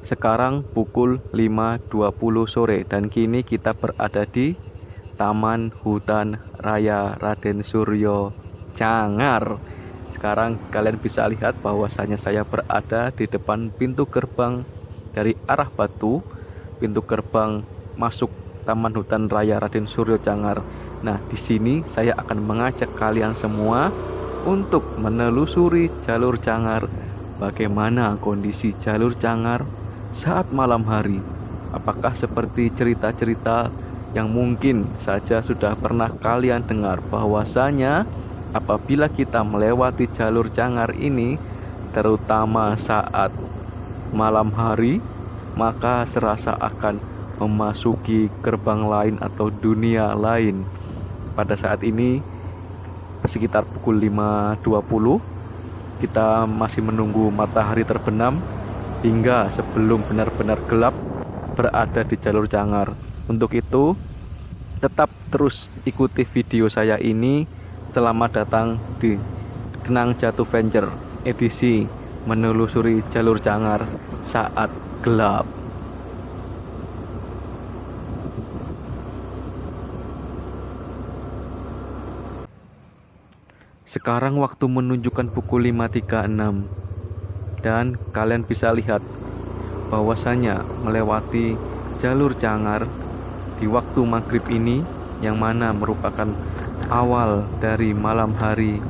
Sekarang pukul 5.20 sore dan kini kita berada di Taman Hutan Raya Raden Suryo Cangar. Sekarang kalian bisa lihat bahwasanya saya berada di depan pintu gerbang dari arah Batu, pintu gerbang masuk Taman Hutan Raya Raden Suryo Cangar. Nah, di sini saya akan mengajak kalian semua untuk menelusuri jalur Cangar. Bagaimana kondisi jalur Cangar saat malam hari? Apakah seperti cerita-cerita yang mungkin saja sudah pernah kalian dengar, bahwasanya apabila kita melewati jalur Cangar ini, terutama saat malam hari, maka serasa akan memasuki gerbang lain atau dunia lain. Pada saat ini sekitar pukul 5.20, kita masih menunggu matahari terbenam hingga sebelum benar-benar gelap berada di jalur Cangar. Untuk itu, tetap terus ikuti video saya ini. Selamat datang di Kenang Jatuh Venture edisi menelusuri jalur Cangar saat gelap. Sekarang waktu menunjukkan pukul 5.36 dan kalian bisa lihat bahwasanya melewati jalur Cangar di waktu maghrib ini, yang mana merupakan awal dari malam hari,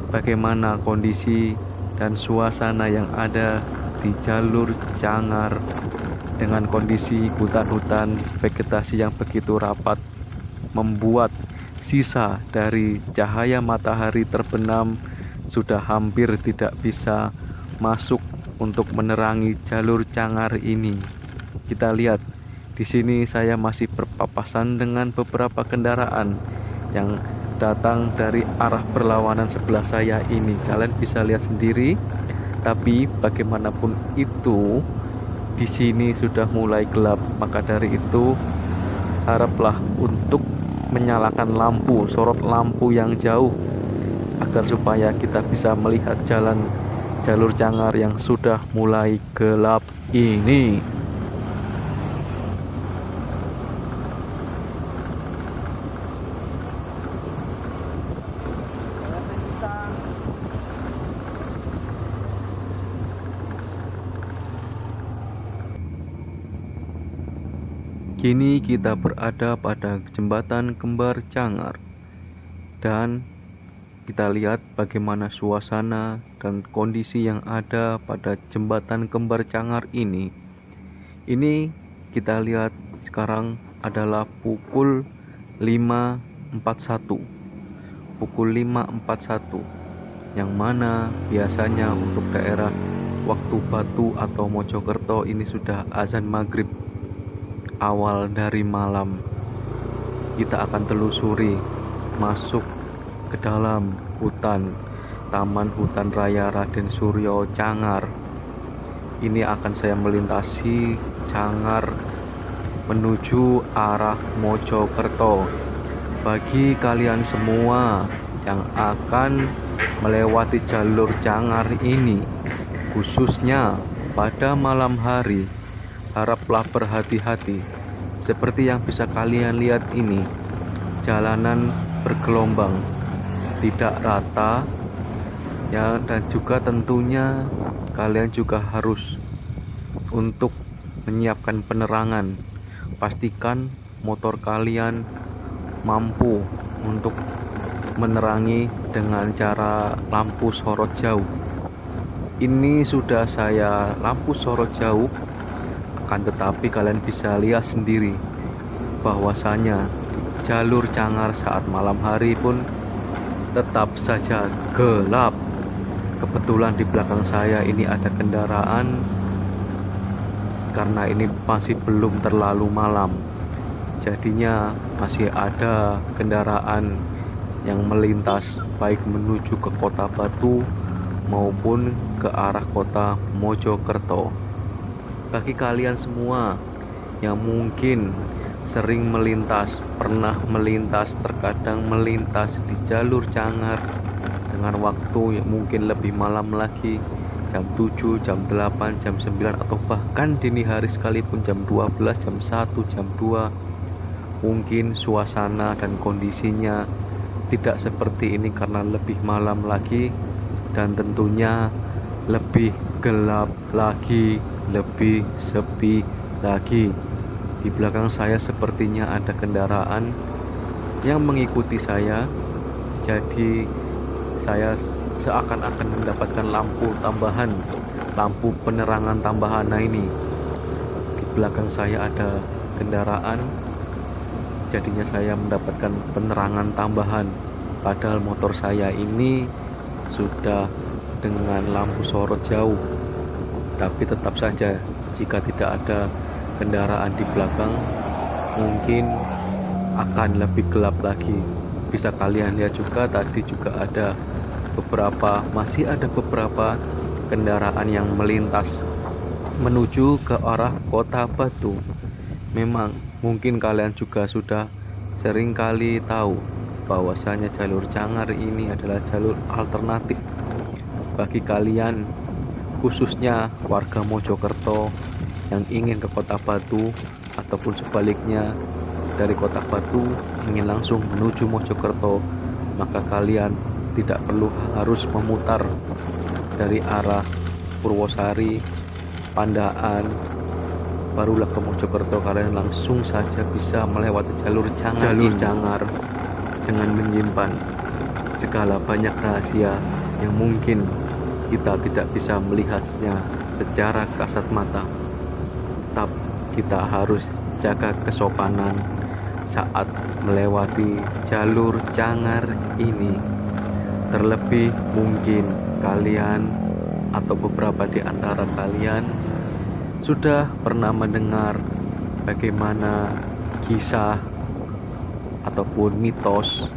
bagaimana kondisi dan suasana yang ada di jalur Cangar dengan kondisi hutan-hutan vegetasi yang begitu rapat membuat sisa dari cahaya matahari terbenam sudah hampir tidak bisa masuk untuk menerangi jalur Cangar ini. Kita lihat di sini saya masih berpapasan dengan beberapa kendaraan yang datang dari arah berlawanan sebelah saya ini. Kalian bisa lihat sendiri. Tapi bagaimanapun itu, di sini sudah mulai gelap. Maka dari itu, haraplah untuk menyalakan lampu, sorot lampu yang jauh, agar supaya kita bisa melihat jalan jalur Cangar yang sudah mulai gelap ini. Kini kita berada pada jembatan Kembar Cangar dan kita lihat bagaimana suasana dan kondisi yang ada pada jembatan Kembar Cangar ini. Ini kita lihat sekarang adalah pukul 5.41. Pukul 5.41, yang mana biasanya untuk daerah waktu Batu atau Mojokerto ini sudah azan maghrib. Awal dari malam, kita akan telusuri masuk ke dalam hutan Taman Hutan Raya Raden Suryo Cangar. Ini akan saya melintasi Cangar menuju arah Mojokerto. Bagi kalian semua yang akan melewati jalur Cangar ini, khususnya pada malam hari, haraplah berhati-hati. Seperti yang bisa kalian lihat ini, jalanan bergelombang, tidak rata ya, dan juga tentunya kalian juga harus untuk menyiapkan penerangan. Pastikan motor kalian mampu untuk menerangi dengan cara lampu sorot jauh. Ini sudah saya lampu sorot jauh, akan tetapi kalian bisa lihat sendiri bahwasanya jalur Cangar saat malam hari pun tetap saja gelap. Kebetulan di belakang saya ini ada kendaraan, karena ini masih belum terlalu malam, jadinya masih ada kendaraan yang melintas baik menuju ke kota Batu maupun ke arah kota Mojokerto. Bagi kalian semua yang mungkin sering melintas, pernah melintas, terkadang melintas di jalur Cangar dengan waktu yang mungkin lebih malam lagi, jam 7, jam 8, jam 9, atau bahkan dini hari sekalipun jam 12, jam 1, jam 2, mungkin suasana dan kondisinya tidak seperti ini karena lebih malam lagi dan tentunya lebih gelap lagi, lebih sepi lagi. Di belakang saya sepertinya ada kendaraan yang mengikuti saya, jadi saya seakan-akan mendapatkan lampu tambahan, lampu penerangan tambahan. Nah ini, di belakang saya ada kendaraan, jadinya saya mendapatkan penerangan tambahan. Padahal motor saya ini sudah dengan lampu sorot jauh. Tapi tetap saja, jika tidak ada kendaraan di belakang, mungkin akan lebih gelap lagi. Bisa kalian lihat juga, tadi juga masih ada beberapa kendaraan yang melintas menuju ke arah Kota Batu. Memang mungkin kalian juga sudah sering kali tahu bahwasanya jalur Cangar ini adalah jalur alternatif bagi kalian, khususnya warga Mojokerto yang ingin ke Kota Batu, ataupun sebaliknya dari Kota Batu ingin langsung menuju Mojokerto. Maka kalian tidak perlu harus memutar dari arah Purwosari, Pandaan, barulah ke Mojokerto. Kalian langsung saja bisa melewati jalur Cangar dengan menyimpan segala banyak rahasia yang mungkin kita tidak bisa melihatnya secara kasat mata. Tetap kita harus jaga kesopanan saat melewati jalur Cangar ini. Terlebih mungkin kalian atau beberapa di antara kalian sudah pernah mendengar bagaimana kisah ataupun mitos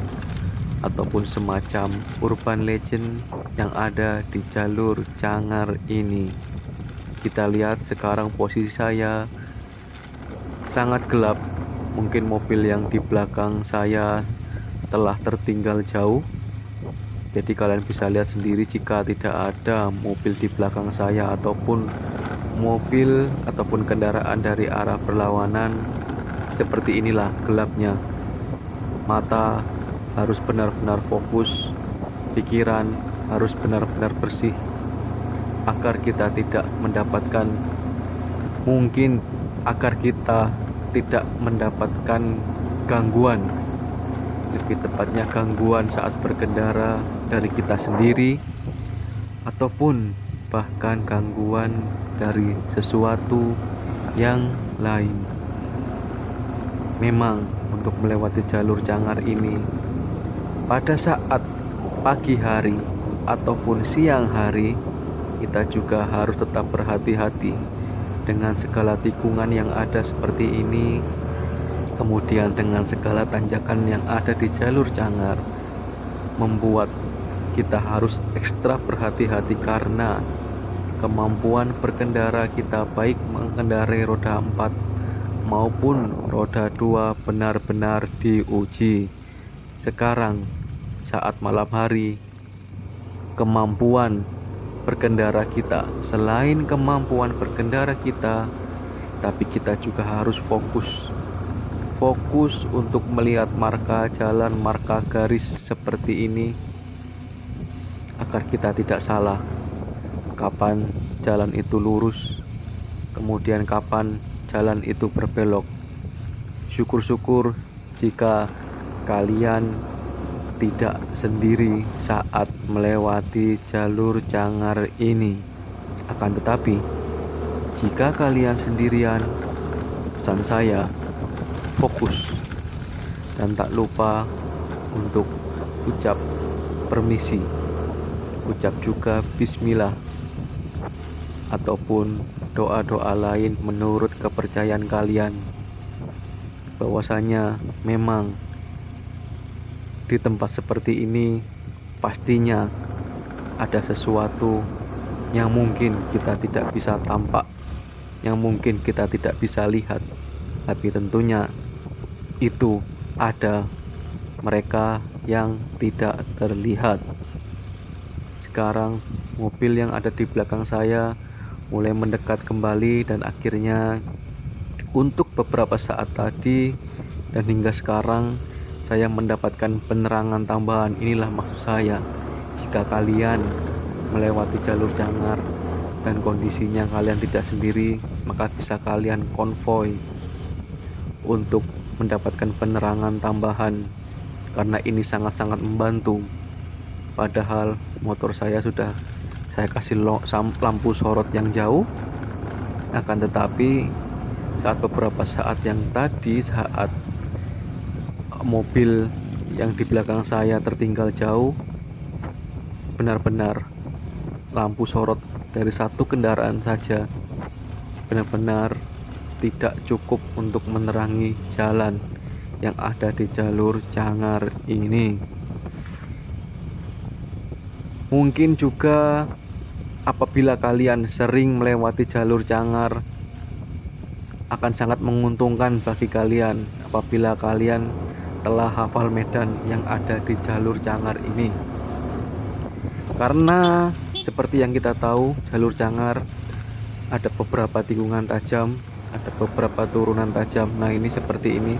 ataupun semacam urban legend yang ada di jalur Cangar ini. Kita lihat sekarang posisi saya sangat gelap. Mungkin mobil yang di belakang saya telah tertinggal jauh. Jadi kalian bisa lihat sendiri jika tidak ada mobil di belakang saya ataupun mobil ataupun kendaraan dari arah berlawanan, seperti inilah gelapnya. Mata harus benar-benar fokus, pikiran harus benar-benar bersih agar kita tidak mendapatkan gangguan, lebih tepatnya gangguan saat berkendara dari kita sendiri ataupun bahkan gangguan dari sesuatu yang lain. Memang untuk melewati jalur Cangar ini pada saat pagi hari ataupun siang hari, kita juga harus tetap berhati-hati dengan segala tikungan yang ada seperti ini, kemudian dengan segala tanjakan yang ada di jalur Cangar, membuat kita harus ekstra berhati-hati karena kemampuan berkendara kita, baik mengendarai roda 4 maupun roda 2, benar-benar diuji. Sekarang saat malam hari, kemampuan berkendara kita, selain kemampuan berkendara kita, tapi kita juga harus fokus untuk melihat marka jalan, marka garis seperti ini, agar kita tidak salah kapan jalan itu lurus, kemudian kapan jalan itu berbelok. Syukur-syukur jika kalian tidak sendiri saat melewati jalur Cangar ini. Akan tetapi jika kalian sendirian, pesan saya fokus dan tak lupa untuk ucap permisi, ucap juga bismillah ataupun doa-doa lain menurut kepercayaan kalian, bahwasanya memang di tempat seperti ini pastinya ada sesuatu yang mungkin kita tidak bisa tampak, yang mungkin kita tidak bisa lihat, tapi tentunya itu ada mereka yang tidak terlihat. Sekarang mobil yang ada di belakang saya mulai mendekat kembali, dan akhirnya untuk beberapa saat tadi dan hingga sekarang saya mendapatkan penerangan tambahan. Inilah maksud saya, jika kalian melewati jalur Cangar dan kondisinya kalian tidak sendiri, maka bisa kalian konvoy untuk mendapatkan penerangan tambahan, karena ini sangat-sangat membantu. Padahal motor saya sudah saya kasih lampu sorot yang jauh, akan tetapi beberapa saat yang tadi, saat mobil yang di belakang saya tertinggal jauh, benar-benar lampu sorot dari satu kendaraan saja benar-benar tidak cukup untuk menerangi jalan yang ada di jalur Cangar ini. Mungkin juga apabila kalian sering melewati jalur Cangar, akan sangat menguntungkan bagi kalian apabila kalian telah hafal medan yang ada di jalur Cangar ini. Karena seperti yang kita tahu, jalur Cangar ada beberapa tikungan tajam, ada beberapa turunan tajam. Nah, ini seperti ini.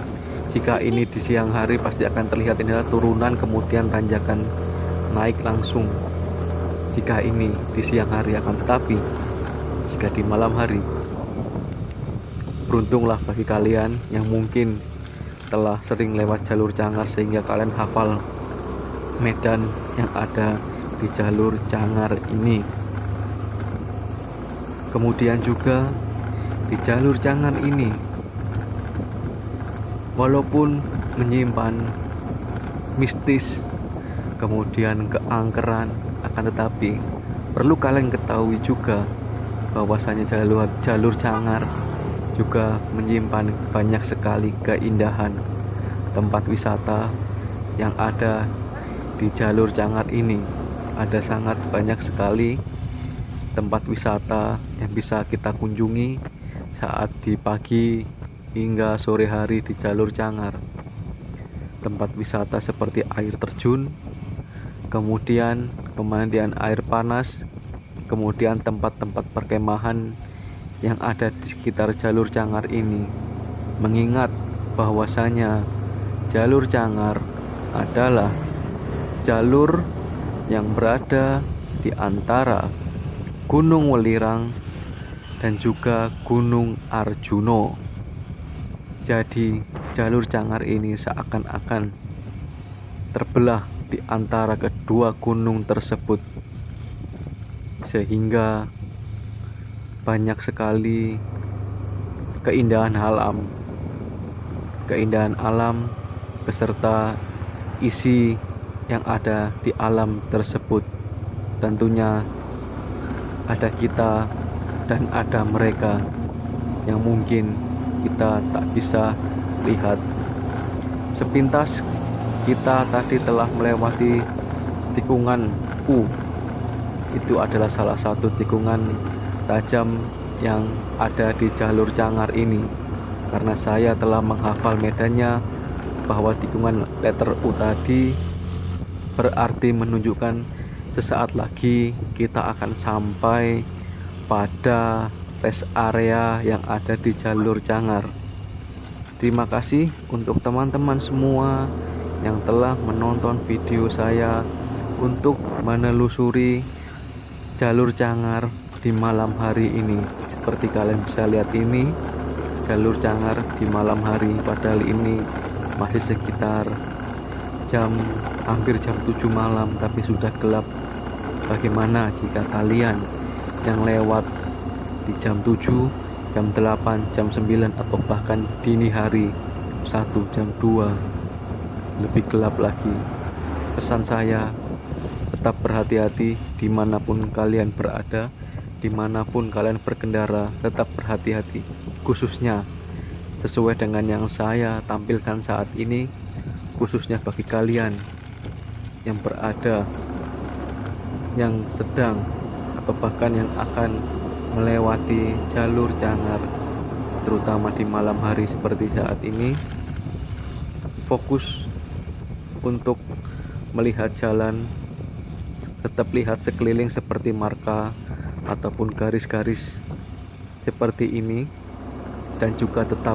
Jika ini di siang hari pasti akan terlihat inilah turunan kemudian tanjakan naik langsung. Jika ini di siang hari, akan tetapi jika di malam hari, beruntunglah bagi kalian yang mungkin telah sering lewat jalur Cangar sehingga kalian hafal medan yang ada di jalur Cangar ini. Kemudian juga di jalur Cangar ini, walaupun menyimpan mistis kemudian keangkeran, akan tetapi perlu kalian ketahui juga bahwasanya jalur Cangar juga menyimpan banyak sekali keindahan. Tempat wisata yang ada di jalur Cangar ini, ada sangat banyak sekali tempat wisata yang bisa kita kunjungi saat di pagi hingga sore hari di jalur Cangar. Tempat wisata seperti air terjun, kemudian pemandian air panas, kemudian tempat-tempat perkemahan yang ada di sekitar jalur Cangar ini. Mengingat bahwasanya jalur Cangar adalah jalur yang berada di antara Gunung Welirang dan juga Gunung Arjuno. Jadi jalur Cangar ini seakan-akan terbelah di antara kedua gunung tersebut, sehingga banyak sekali keindahan alam beserta isi yang ada di alam tersebut. Tentunya ada kita dan ada mereka yang mungkin kita tak bisa lihat. Sepintas kita tadi telah melewati tikungan U. Itu adalah salah satu tikungan tajam yang ada di jalur Cangar ini. Karena saya telah menghafal medannya, bahwa tikungan letter U tadi berarti menunjukkan sesaat lagi kita akan sampai pada rest area yang ada di jalur Cangar. Terima kasih untuk teman-teman semua yang telah menonton video saya untuk menelusuri jalur Cangar di malam hari ini. Seperti kalian bisa lihat, ini jalur Cangar di malam hari, padahal ini masih sekitar hampir jam 7 malam, tapi sudah gelap. Bagaimana jika kalian yang lewat di jam 7, jam 8, jam 9, atau bahkan dini hari, 1, jam 2, lebih gelap lagi? Pesan saya, tetap berhati-hati dimanapun kalian berada, dimanapun kalian berkendara, tetap berhati-hati. Khususnya sesuai dengan yang saya tampilkan saat ini, khususnya bagi kalian yang berada, yang sedang, atau bahkan yang akan melewati jalur Cangar, terutama di malam hari seperti saat ini. Fokus untuk melihat jalan, Tetap lihat sekeliling seperti marka ataupun garis-garis seperti ini, dan juga tetap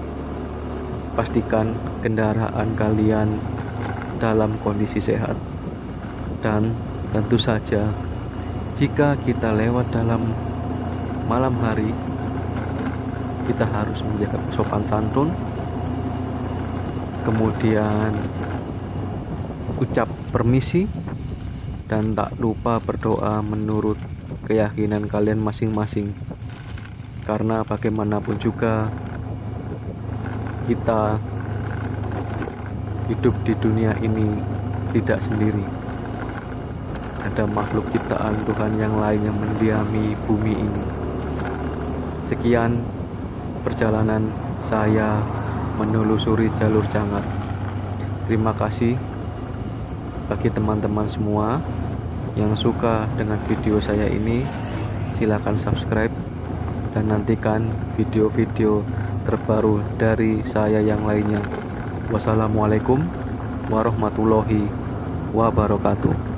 pastikan kendaraan kalian dalam kondisi sehat. Dan tentu saja jika kita lewat dalam malam hari, kita harus menjaga sopan santun, kemudian ucap permisi, dan tak lupa berdoa menurut keyakinan kalian masing-masing. Karena bagaimanapun juga kita hidup di dunia ini tidak sendiri. Ada makhluk ciptaan Tuhan yang lain yang mendiami bumi ini. Sekian perjalanan saya menelusuri jalur Cangar. Terima kasih bagi teman-teman semua yang suka dengan video saya ini. Silakan subscribe dan nantikan video-video terbaru dari saya yang lainnya. Wassalamualaikum warahmatullahi wabarakatuh.